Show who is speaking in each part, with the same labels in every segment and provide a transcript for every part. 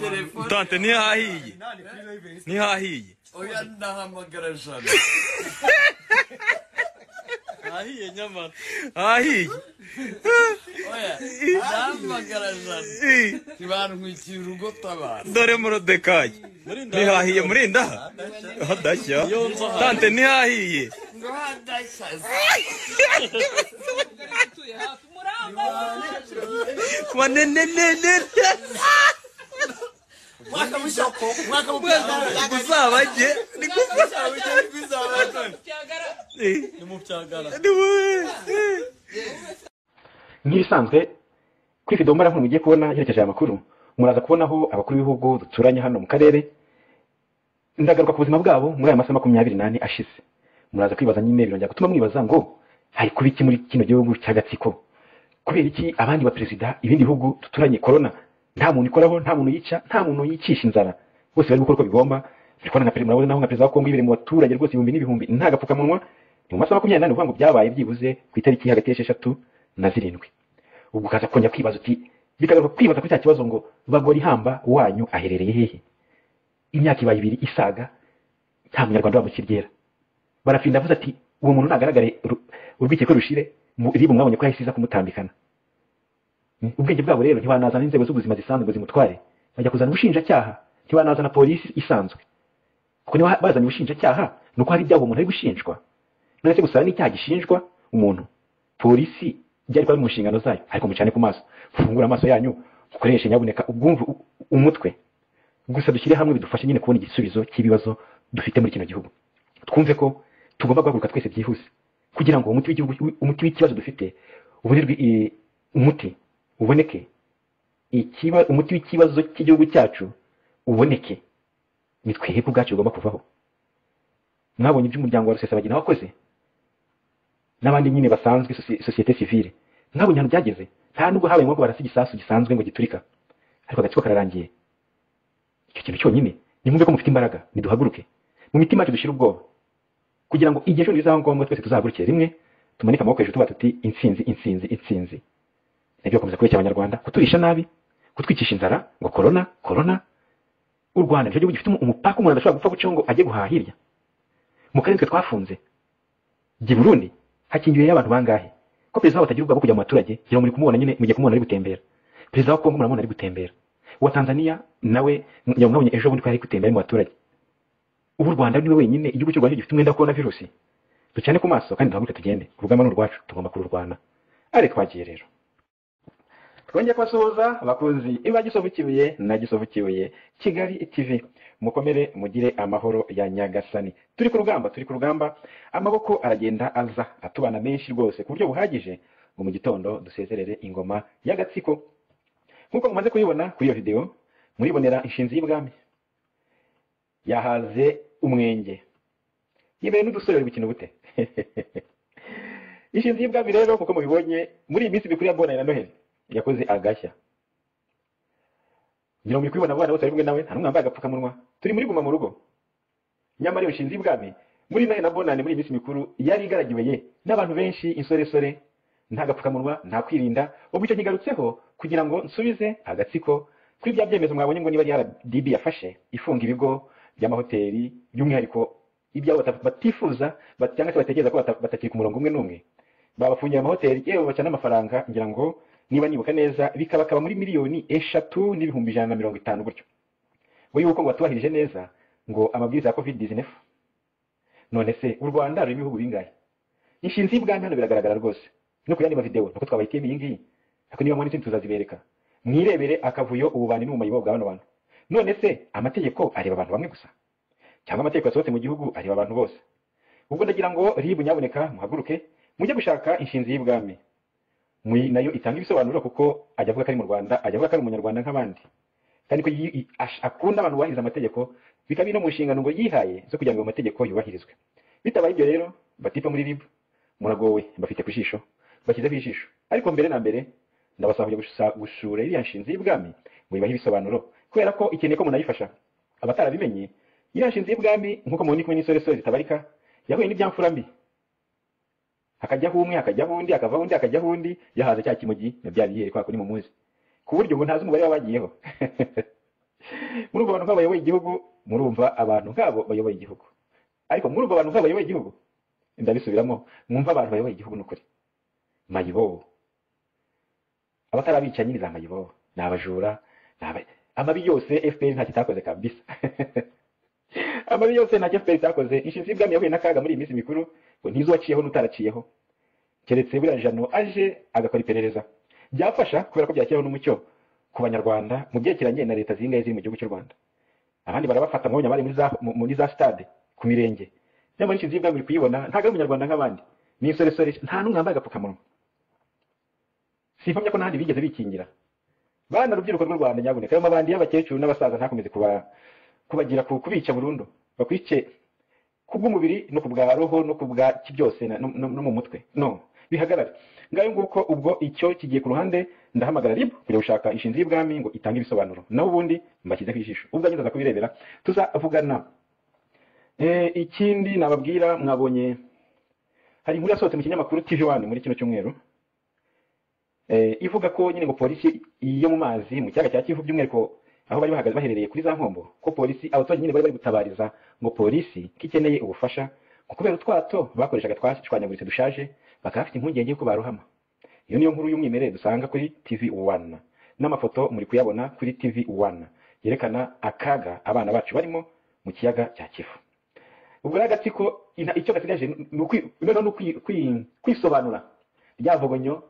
Speaker 1: telefone
Speaker 2: tante ntihahiye ntihahiye
Speaker 1: oya ndahamagara jana hahiye nyamara
Speaker 2: hahiye
Speaker 1: oya ndahamagara jana ntibantwikira urugo tabara
Speaker 2: dore Morodekayi ntihahiye murinda hadashya tante ntihahiye
Speaker 1: ngo hadashya
Speaker 2: wanenenene uzabajye
Speaker 1: ni mu byagara
Speaker 3: nk'ibisanzwe kuri video mbara nkuru mugiye kubona yerekeje aya makuru muraza kubonaho abakuru b'ibihugu duturanye hano mu karere ndagaruka ku buzima bwabo muri aya masaha 28 ashize muraza kwibaza nyine birongera gutuma mwibaza ngo hari kuba iki muri kino gihugu cy'agatsiko kubera iki abandi ba president ibindi bihugu duturanye corona nta muntu ikoraho nta muntu yica nta muntu yicisha inzara bose bari gukora uko bigomba bikora nka president naho nka president wa Kongo ibere mu baturage rwose ibihumbi n'ibihumbi nta gapfukamunwa ni mu masaha 28 uvuga ngo byabaye byibuze ku itariki hagati ya 6 na 7 ubwo kaza kongera kwibaza uti bikagaruka kwibaza kuri cya kibazo ngo bagora ihamba wanyu aherereye hehe imyaka ibaye 2 isaga nta munyarwanda wamukiryera barafinda avuze ati uwo muntu nagaragare urwikeko rushire ribu mwabonye ko yahisiza kumutambikana ubwenge bwabo rero ntibanazana inzego z'ubuzima zisanzwe ngo zimutware bajya kuzana ubushinjacyaha ntibanazana polisi isanzwe kuko niba bazanye ubushinjacyaha nuko hari ibyaha umuntu ari gushinjwa none se gusaba n'icyaha gishinjwa umuntu polisi byari kwa mu nshingano zayo ariko mucane ku maso fungura amaso yanyu ukoreshe nyabuneka ubwumva umutwe gusa dushyire hamwe bidufashe nyine kubona igisubizo cy'ibibazo dufite muri kino gihugu twumve ko tugomba guhaguruka twese byihuse kugira ngo umuti w'ikibazo dufite uburirwe umuti uboneke umuti w'ikibazo cy'igihugu cyacu uboneke ni twebwe ubwacu ugomba kuvaho mwabonye iby'umuryango wa Rusesabagina wakoze n'abandi nyine basanzwe societe civile mwabonye hano byageze nta nubwo habaye ngo barasi igisasu gisanzwe ngo giturika ariko agatsiko kararangiye icyo kintu cyonyine nimwumve ko mufite imbaraga niduhaguruke mu mitima yacu dushira ubwoba kugira ngo igihe cyo bizaba ngombwa twese tuzahagurukire rimwe tumanika amaboko hejuru tuba tuti intsinzi nibyo komeza kubeshya abanyarwanda kuturisha nabi kutwicisha inzara ngo corona u Rwanda cyo gihugu gifite umupaka umuntu adashobora gupfa guca ngo ajye guhahirya mu karere twafunze gi Burundi hakingiwe abantu bangahe ko president watagira ubwo kujya mu baturage yero muri kumubona nyine mugiye kumubona ari gutembera president wa Kongo muramubona ari gutembera wa Tanzania nawe mwabonye ejo bundi ko ari gutembera mu baturage ubu Rwanda niwe wenyine igihugu cy'u Rwanda gifite umwenda corona virus ducyane ku maso kandi duhaguruke tugende urugamba n'urwacu tugomba kururwana ari twagiye rero twongeye kwasuhuza abakunzi iba gisovukibuye na gisovukibuye Kigali TV mukomere mugire amahoro ya Nyagasani turi ku rugamba amaboko aragenda aza atubana menshi rwose ku buryo buhagije ngo mu gitondo dusezerere ingoma y'agatsiko nkuko mumaze kuyibona kuri iyo video muribonera inshinzi y'ibwami yahaze umwenge yibere n'udusore bikino bute inshinzi y'ibwami rero kuko mubibonye muri iyi minsi mikuru ya Bonane na Noheli yakoze agashya ngira muri kwibona abana bose ari nawe nta numwe ambaye agapfukamunwa turi muri guma mu rugo nyamara iyo nshinzi y'ibwami muri Noheli na Bonane muri minsi mikuru yari igaragiwe n'abantu benshi insoresore nta gapfukamunwa nta kwirinda ubwo icyo kigarutseho kugira ngo nsubize agatsiko kuri bya byemezo mwabonye ngo niba ari RDB yafashe ifunga ibigo by'amahoteli by'umwihariko ibyabo batifuza cyangwa se batekereza ko batakiri ku murongo umwe n'umwe babafungiye amahoteli yewe bacana amafaranga ngira ngo niba nibuka neza bikaba muri miliyoni 3,150 gutyo bo yuko ngo batubahirije neza ngo amabwiriza ya COVID-19 none se u Rwanda ruri ibihugu bingahe inshinzi y'ibwami hano biragaragara rwose no kuyandi ma video nuko twabayiteye iyi ngiyi ariko niba muri tuzazibereka mwirebere akavuyo ububani n'umumayibo bwa bano bantu none se amategeko areba abantu bamwe gusa cyangwa amategeko yasohotse mu gihugu areba abantu bose ubwo ndagira ngo ribu nyaboneka muhaguruke mujye gushaka inshinzi y'ibwami nayo itanga ibisobanuro kuko ajya avuga ko ari mu Rwanda ajya avuga ko ari umunyarwanda nk'abandi kandi ko akunda abantu bahiriza amategeko bikabi no mu nshingano ngo yihaye zo kugira ngo amategeko yubahirizwe bitabaye ibyo rero batipa muri ribu muragowe bafite kwishisho bakize kwishisho ariko mbere na mbere ndabasaba kujya gusura iriya nshinzi y'ibwami ngo ibahe ibisobanuro kubera ko ikeneye ko munayifasha abatarabimenye iriya nshinzi y'ibwami nkuko mubona kumwe n'isoresore zitabarika yahuye n'ibyamfura mbi hakajyaho umwe hakajyaho undi akavaho undi akajyaho undi yahaze cya kimogi byari yere kwa kuri mu muzi ku buryo ngo ntazi umubare wabagiyeho murumva abantu nk'abayoboye igihugu, murumva abantu nk'abo bayoboye igihugu, ariko murumva abantu nk'abo bayoboye igihugu, ndabisubiramo, mwumva abantu bayoboye igihugu n'ukuri mayibobo, abatarabicanyi ni za mayibobo, ni abajura, amabi yose FPR nta kitakoze kabisa. Amabi yose nta FPR itakoze. Inshinzi y'ibwami yahuye n'akaga muri iyi minsi mikuru, ngo ntizo waciyeho n'utaraciyeho, keretse buriya Jano aje agakora iperereza byafasha, kubera ko byakiraho n'umucyo ku banyarwanda mu byerekeranye na leta zingahe ziri mu gihugu cy'u Rwanda. Abandi barabafata ngo bari muri za stade ku mirenge, nyamara inshinzi y'ibwami uri kuyibona ntago ari umunyarwanda nk'abandi, ni insoresore, nta n'umwe wambaye agapfukamunwa. Simpamya ko n'ahandi bigeze bikingira. Bana rubyiruko rw'u Rwanda nyabuneka, ayo mabandi y'abakecuru n'abasaza ntakomeze kubagira kubica burundu, bakwice kubw'umubiri no kubwa roho no kubwa byose no mu mutwe, no bihagarare. Ngayo nguko ubwo icyo kigiye ku ruhande, ndahamagara RIB kujya gushaka inshinzi y'ibwami ngo itange ibisobanuro, naho ubundi mbashyize kwijisho, ubwo ageza kubirebera tuzavugana. Ikindi nababwira, mwabonye hari inkuru yasohotse mu kinyamakuru TV1 muri kino cyumweru, ivuga ko nyine ngo polisi yo mu mazi mu cyaga cya Kivu, by'umwihariko aho bari bahagaze baherereye kuri za Nkombo, ko polisi abaturage nyine bari gutabariza ngo polisi kikeneye ubufasha, ngo kubera utwato bakoreshaga twashwanyaguritse dushaje, bakaba bafite impungenge yuko baruhama. Iyo niyo nkuru y'umwimerere dusanga kuri TV1, n'amafoto muri kuyabona kuri TV1 yerekana akaga abana bacu barimo mu kiyaga cya Kivu. Ubwo n'agatsiko icyo gasigaje ni kwisobanura, ryavugonyo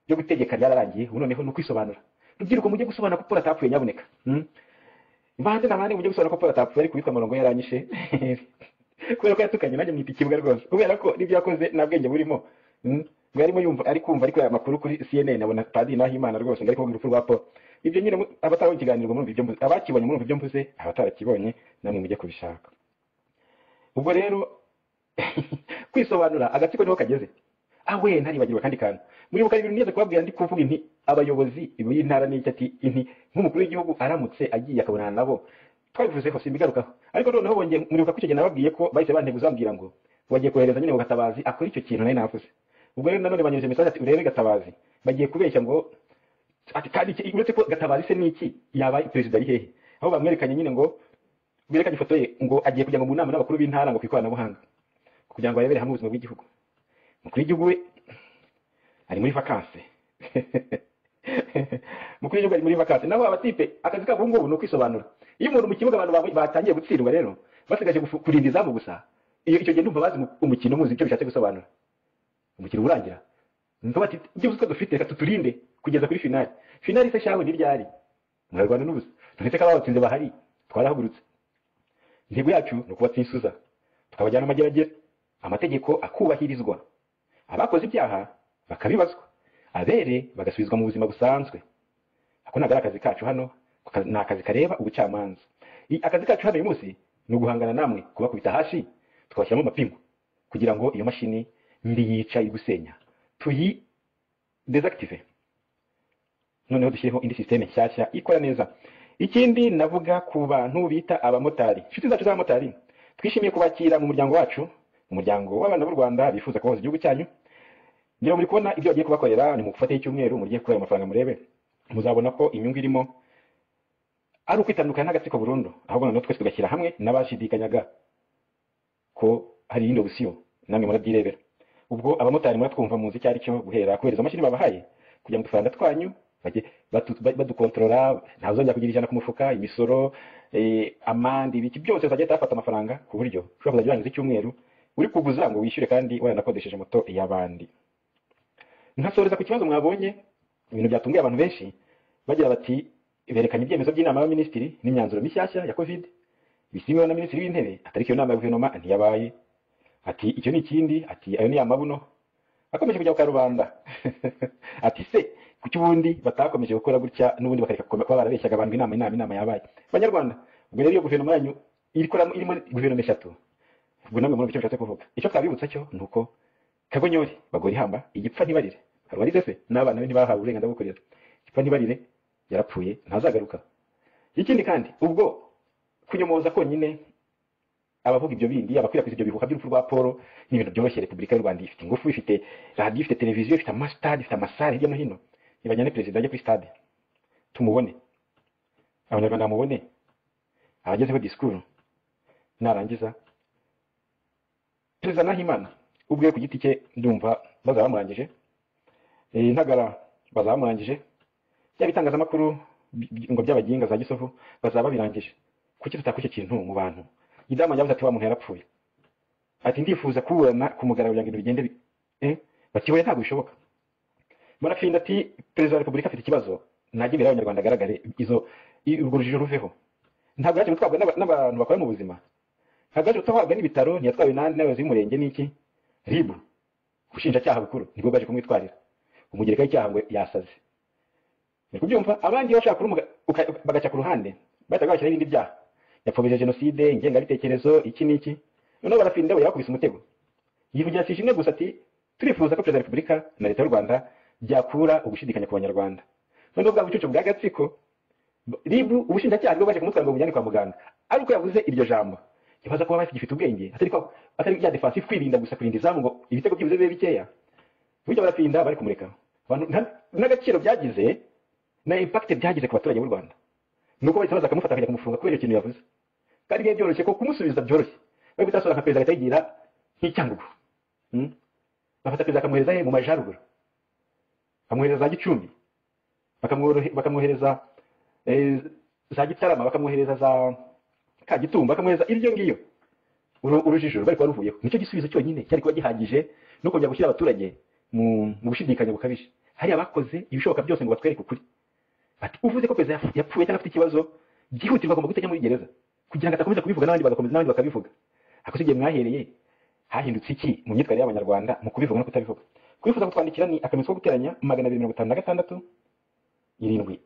Speaker 3: yo gutegeka ryararangiye, noneho no kwisobanura. Rubyiruko mujye gusobanura ko Paul atapfuye nyabuneka. Bande nabandi mujye gusobanura ko Paul atapfuye, ari kubitwa murongo yaranyishe. Kubera ko yatukanye nanjye mwita ikibuga rwose. Kubera ko nibyo yakoze na bwenge burimo. Ngo arimo yumva ari kumva ariko ya makuru kuri CNN abona Padiri Nahimana rwose ngo ari kuvuga urupfu rwa Paul. Ibyo nyine abatabonye ikiganiro muri ibyo mvuze, abakibonye muri ibyo mvuze, abatarakibonye namwe mujye kubishaka. Ubwo rero kwisobanura agatsiko niho kageze. Awe ntaribagirwa kandi kantu. Muri buka ibintu neza kubabwira ndi kuvuga inti abayobozi b'intara n'icyo ati inti nk'umukuru w'igihugu aramutse agiye akabonana nabo, twabivuzeho simbigarukaho. Ariko noneho bongeye muri buka kwicyo nababwiye ko bahise banteguza bambwira ngo bagiye kohereza nyine ngo Gatabazi akora icyo kintu nari navuze. Ubwo rero nanone banyuze message ati urebe Gatabazi bagiye kubeshya ngo ati kandi uretse ko Gatabazi se niki yaba president ari hehe, aho bamwerekanye nyine ngo berekanye ifoto ye ngo agiye kujya mu nama n'abakuru b'intara ngo kwikoranabuhanga kugira ngo arebere hamwe ubuzima bw'igihugu. Mukuru w'igihugu we ari muri vacances. Mukuru w'igihugu ari muri vacances, naho abatipe akazi kabo ngo no kwisobanura. Iyo umuntu mu kibuga abantu batangiye gutsindwa rero basigaje kurinda izamu gusa, iyo icyo gihe ndumva bazi umukino muzi icyo bishatse gusobanura. Umukino urangira ngo bati ibyo uko dufite reka tuturinde kugeza kuri finale. Finale se shawe n'iryari mu Rwanda n'ubusa, turetse ko abatsinze bahari twarahagurutse. Intego yacu no kubatsinsuza tukabajyana amageragere, amategeko akubahirizwa, abakoze ibyaha bakabibazwa, abere bagasubizwa mu buzima busanzwe. Ako nagara akazi kacu hano, na akazi kareba ubucamanza. Akazi kacu hano uyu munsi ni uguhangana namwe kubakubita hasi tukabashyiramo amapingu kugira ngo iyo mashini ndi yica igusenya tuyi desactive, noneho dushyireho indi systeme nshyashya ikora neza. Ikindi navuga ku bantu bita abamotari, inshuti zacu z'abamotari, twishimiye kubakira mu muryango wacu, umuryango w'abana b'u Rwanda bifuza kubaza igihugu cyanyu. Ngira muri kubona ibyo bagiye kubakorera, ni mu gufata icyumweru mugiye kubera amafaranga murebe, muzabona ko inyungu irimo ari ukwitandukanya n'agatsiko burundu, ahubwo noneho twese tugashyira hamwe n'abashidikanyaga ko hari indi option, namwe murabyirebera. Ubwo abamotari muratwumva muzi cyari cyo guhera kohereza amashini babahaye kugira ngo dufaranga twanyu bajye badukontorora, ntazongera kugira ijana ku mufuka, imisoro, amandi biki byose uzajya tafata amafaranga ku buryo ushobora kuzajya urangiza icyumweru uri kuguza ngo wishyure kandi waranakodesheje moto y'abandi. Nkasoreza ku kibazo mwabonye, ibintu byatunguye abantu benshi bagira bati berekanye ibyemezo by'inama y'abaminisitiri n'imyanzuro mishyashya ya COVID bisinywe na minisitiri w'intebe, atari iyo nama ya guverinoma ntiyabaye. Ati icyo ni ikindi, ati ayo ni amabuno akomeje kujya kwa rubanda. Ati se kuki ubundi batakomeje gukora gutya n'ubundi bakareka kuba barabeshyaga abantu inama yabaye. Banyarwanda, ubwo rero iyo guverinoma yanyu irimo guverinoma eshatu, ubwo namwe muri icyo bishatse kuvuga. Icyo twabibutsa cyo nuko Kagonyori bagora ihamba igipfa ntibarire, harwarize se n'abana be ntibahawe uburenganzira bwo kurera, igipfa ntibarire yarapfuye ntazagaruka. Ikindi kandi ubwo kunyomoza konyine abavuga ibyo bindi, abakwirakwiza ibyo bivuga by'urupfu rwa Paul ni ibintu byoroshye. Repubulika y'u Rwanda ifite ingufu, ifite radio, ifite televiziyo, ifite amastade, ifite amasare hirya no hino. Nibajyane president ajye kuri stade tumubone, abanyarwanda bamubone, abagezeho disikuru narangiza perezida Nahimana ubwe ku giti cye ndumva bazamurangije Ntagara bazamurangije bya bitangazamakuru ngo by'abaginga za Gisovu bazaba birangije kuki tutakucye kintu mu bantu idama yavuze ati wa muntu yarapfuye ati ndifuza kuburana ku mugaragaro yange bigende bakiboye ntabwo bishoboka Barafinda ati perezida wa repubulika afite ikibazo najye imbere y'abanyarwanda agaragare urwo rujijo ruveho ntabwo yaje gutwabwa n'abantu bakora mu buzima ntabwo yaje gutwabwa n'ibitaro ntiyatwawe n'abayobozi b'umurenge n'iki RIB ubushinjacyaha bukuru nibwo baje kumwitwarira umugereka w'icyaha ngo yasaze ni kubyumva abandi bashaka bagaca ku ruhande bahita bashyiraho ibindi byaha yapfobije jenoside ingengabitekerezo iki n'iki noneho Barafinda we yakubise umutego yivugira si imwe gusa ati turifuza ko perezida wa repubulika na leta y'u Rwanda byakura ugushidikanya ku banyarwanda noneho bwa bucucu bwa gatsiko RIB ubushinjacyaha bwo baje kumutwara ngo bujyane kwa muganga ariko yavuze iryo jambo yabaza kuba bafite ubwenge atari bya defensive kwirinda gusa kurinda izamu ngo ibitego byibuze bibe bikeya burya Barafinda bari kumureka n'agaciro byagize na impact byagize ku baturage b'u Rwanda nuko bahise baza kumufata akajya kumufunga kubera ikintu yavuze kandi igihe byoroshye ko kumusubiza byoroshye bari gutasora nka perezida atayigira nk'icyangugu bafata perezida akamwohereza mu majyaruguru bakamwohereza za Gicumbi bakamwohereza za Gitarama bakamwohereza za Kagitumba bakamwohereza iryo ngiyo urujijo bari kuba ruvuyeho nicyo gisubizo cyonyine cyari kuba gihagije no kongera gushyira abaturage mu gushidikanya bukabije hari abakoze ibishoboka byose ngo batwereke ukuri ati uvuze ko perezida yapfuye cyangwa afite ikibazo byihutirwa agomba gutegeka muri gereza kugira ngo atakomeza kubivuga n'abandi bakabivuga ako sigiye mwahereye hahindutse iki mu myitwarire y'abanyarwanda mu kubivuga no kutabivuga kwifuza kutwandikira ni akamenyetso ko guteranya 256 76 02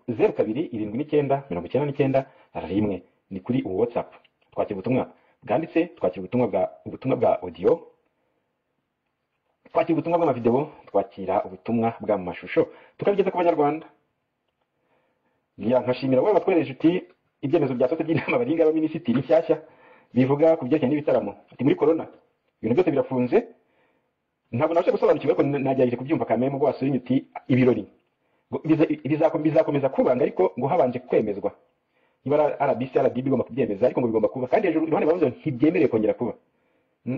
Speaker 3: 79 99 rimwe ni kuri ubu WhatsApp twakira ubutumwa bwanditse twakira ubutumwa bwa audio twakira ubutumwa bw'amavideo twakira ubutumwa bw'amashusho tukabigeza ku banyarwanda nkashimira wowe batwereje uti ibyemezo bya sote by'inama baringa abaminisitiri nshyashya bivuga ku byerekeye n'ibitaramo ati muri corona ibintu byose birafunze ntabwo nabashe gusobanukirwa ko nagerageje kubyumva kameme ngo wasurinye uti ibirori bizakomeza kubanga ariko ngo habanje kwemezwa niba RBC RDB igomba kubyemeza ariko ngo bigomba kuba kandi hejuru iruhande bavuze ntibyemereye kongera kuba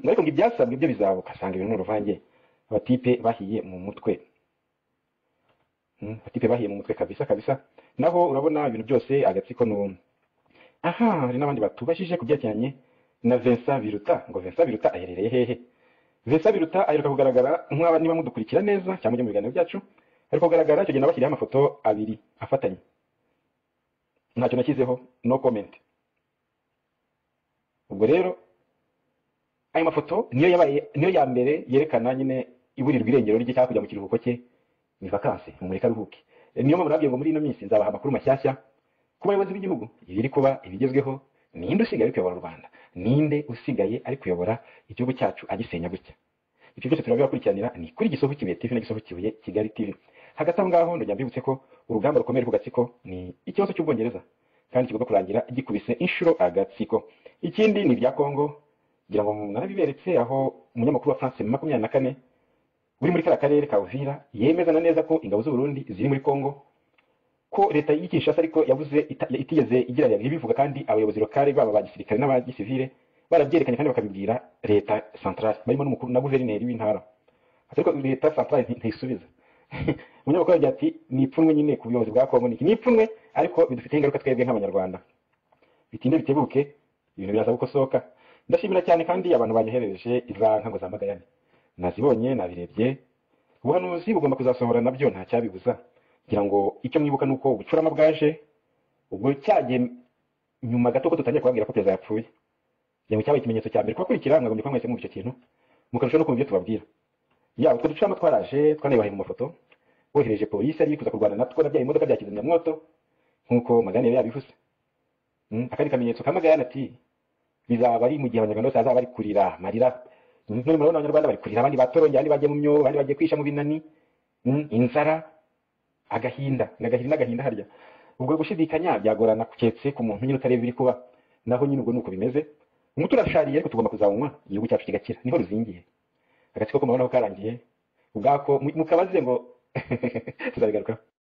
Speaker 3: ariko ngo ibyasabwe byo bizaba ukasanga ibintu n'uruvange abatipe bahiye mu mutwe kabisa naho urabona ibintu byose agatsiko no hari n'abandi batubashije kubyerekeranye na Vincent Biruta ngo Vincent Biruta aherereye hehe Vincent Biruta aheruka kugaragara nk'aba niba mudukurikira neza cyangwa mu biganiro byacu ariko kugaragara cyo genda bashyiriye amafoto abiri afatanye ntacyo nashyizeho no comment ubwo rero ayo mafoto niyo ya mbere yerekana nyine iburirwa irengero rye cyangwa kujya mu kiruhuko cye ni vacances mu mureka ruhuke niyo mpamvu nabwiye ngo muri ino minsi nzabaha amakuru mashyashya ku bayobozi b'igihugu ibiri kuba ibigezweho ninde usigaye ari kuyobora u Rwanda ninde usigaye ari kuyobora igihugu cyacu agisenya gutya ibyo byose turabibakurikiranira ni kuri Gisovu Kibuye TV na Gisovu Kibuye Kigali TV hagati aho ngaho ndajya mbibutse ko urugamba rukomeye rw'agatsiko ni ikibazo cy'ubwongereza kandi kigomba kurangira gikubise inshuro agatsiko ikindi ni ibya Kongo ngira ngo narabiberetse aho umunyamakuru wa France 24 uri muri karere ka Uvira yemezana neza ko ingabo z'u Burundi ziri muri Kongo ko leta y'Kinshasa ariko yavuze itigeze igira bivuga kandi abayobozi lokale baba bagisirikare n'abagisivile barabyerekanye kandi bakabibwira leta centrale barimo n'umukuru na guverineri w'intara ariko leta centrale ntisubiza umunyamakuru yagiye ati ni ipfunwe nyine ku buyobozi bwa Kongo ni ipfunwe ariko bidufite ingaruka twebwe nk'abanyarwanda bitinde bitebuke ibintu biraza gukosoka ndashimira cyane kandi abantu banyoherereje iza nkango za magayane nazibonye nabirebye ubuhanuzi bugomba kuzasohora nabyo nta cyabibuza kugira ngo icyo mwibuka nuko ubucurama bwaje ubwo cyagiye nyuma gato ko tutangiye kubabwira ko perezida yapfuye kugira ngo cyabaye ikimenyetso cya mbere kubakurikira mwagombye kwamwese mu icyo kintu mukarusha no kumva ibyo tubabwira ya utwo ducurama twaraje twanabaye mu mafoto bohereje polisi ari kuza kurwana natwo nabyaye imodoka bya kizimyamwoto nkuko magane yabivuze akari kamenyetso kamagayane ati bizaba ari mu gihe abanyarwanda bose azaba bari kurira marira none murabona abanyarwanda bari kurira abandi batorongera abandi bagiye mu myobo abandi bagiye kwisha mu binani inzara agahinda harya ubwo gushidikanya byagorana kuketse ku muntu nyine utareba biri kuba naho nyine ubwo nuko bimeze umuti urashariye ariko tugomba kuzawunywa igihugu cyacu kigakira niho ruzingiye agatsiko ko murabona ko karangiye ubwako mukabaze ngo tuzabigarukaho